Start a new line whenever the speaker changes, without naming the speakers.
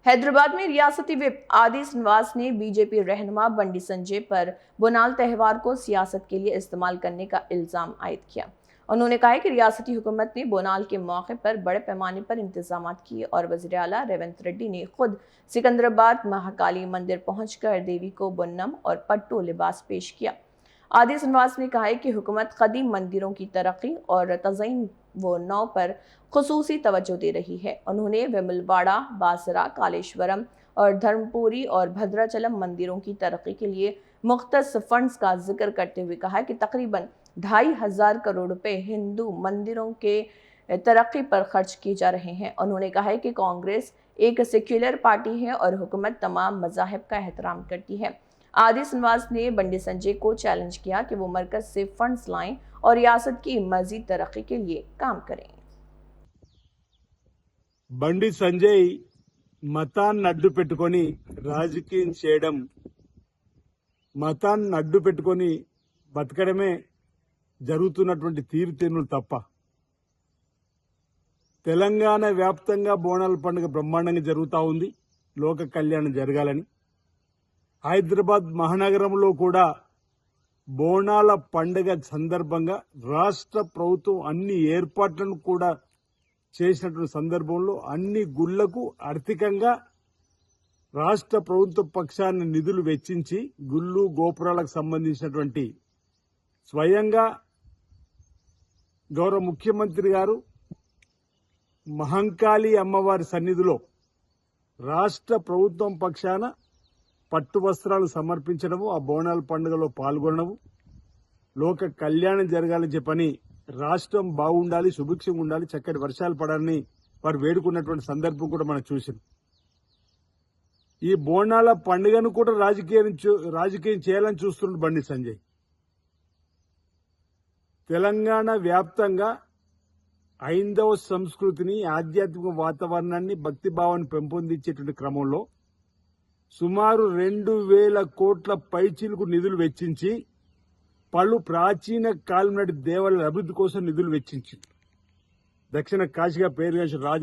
हैदराबाद में रियासती विप आदि श्रीनिवास ने बीजेपी रहनुमा बंडी संजय पर बोनाल त्योहार को सियासत के लिए इस्तेमाल करने का इल्जाम आयद किया। उन्होंने कहा कि रियासती हुकूमत ने बोनाल के मौके पर बड़े पैमाने पर इंतजाम किए और वज़ीर आला रेवंत रेड्डी ने खुद सिकंदराबाद महाकाली मंदिर पहुंचकर देवी को बुन्नम और पट्टू लिबास पेश किया। आदि श्रीनिवास ने कहा कि हुकूमत कदीम मंदिरों की तरक्की और तज़यीन व नौ पर खुसूसी तवज्जो दे रही है। उन्होंने विमलवाड़ा, बासरा, कालेश्वरम और धर्मपुरी और भद्राचलम मंदिरों की तरक्की के लिए मुख्तस फंड्स का जिक्र करते हुए कहा कि तकरीबन 2,500 करोड़ रुपए हिंदू मंदिरों के तरक्की पर खर्च किए जा रहे हैं। उन्होंने कहा कि कांग्रेस एक सेक्युलर पार्टी है और हुकूमत तमाम मज़ाहिब का एहतराम करती है। आदि श्रीनिवास ने बंडी संजय को चैलेंज किया कि वो मरकज से फंड्स लाएं और रियासत की मजीद तरक्की के लिए काम करें।
బండి సంజయ్ మతాన్ని అడ్డు పెట్టుకొని రాజకీయం చేయడం, మతాన్ని అడ్డు పెట్టుకొని బతకడమే జరుగుతున్నటువంటి తీరుతెన్నులు తప్ప తెలంగాణ వ్యాప్తంగా బోనాల పండుగ బ్రహ్మాండంగా జరుగుతూ ఉంది. లోక కళ్యాణం జరగాలని హైదరాబాద్ మహానగరంలో కూడా బోనాల పండుగ సందర్భంగా రాష్ట్ర ప్రభుత్వం అన్ని ఏర్పాట్లను కూడా చేసినటువంటి సందర్భంలో అన్ని గుళ్లకు ఆర్థికంగా రాష్ట్ర ప్రభుత్వ పక్షాన్ని నిధులు వెచ్చించి గుళ్ళు గోపురాలకు సంబంధించినటువంటి స్వయంగా గౌరవ ముఖ్యమంత్రి గారు మహంకాళి అమ్మవారి సన్నిధిలో రాష్ట్ర ప్రభుత్వం పక్షాన పట్టు వస్త్రాలు సమర్పించడము, ఆ బోనాల పండుగలో పాల్గొనడము, లోక కళ్యాణం జరగాలని చెప్పని రాష్ట్రం బాగుండాలి, సుభిక్షంగా ఉండాలి, చక్కటి వర్షాలు పడాలని వారు వేడుకున్నటువంటి సందర్భం కూడా మనం చూసాం. ఈ బోనాల పండుగను కూడా రాజకీయం చేయాలని చూస్తున్నాడు బండి సంజయ్. తెలంగాణ వ్యాప్తంగా హైందవ సంస్కృతిని, ఆధ్యాత్మిక వాతావరణాన్ని, భక్తిభావాన్ని పెంపొందించేటువంటి క్రమంలో సుమారు 2,000 కోట్ల పైచీలకు నిధులు వెచ్చించి పలు ప్రాచీన కాలం నాటి దేవాలయాల అభివృద్ధి కోసం నిధులు వెచ్చించి దక్షిణ కాశీగా పేరుగాంచిన రాజా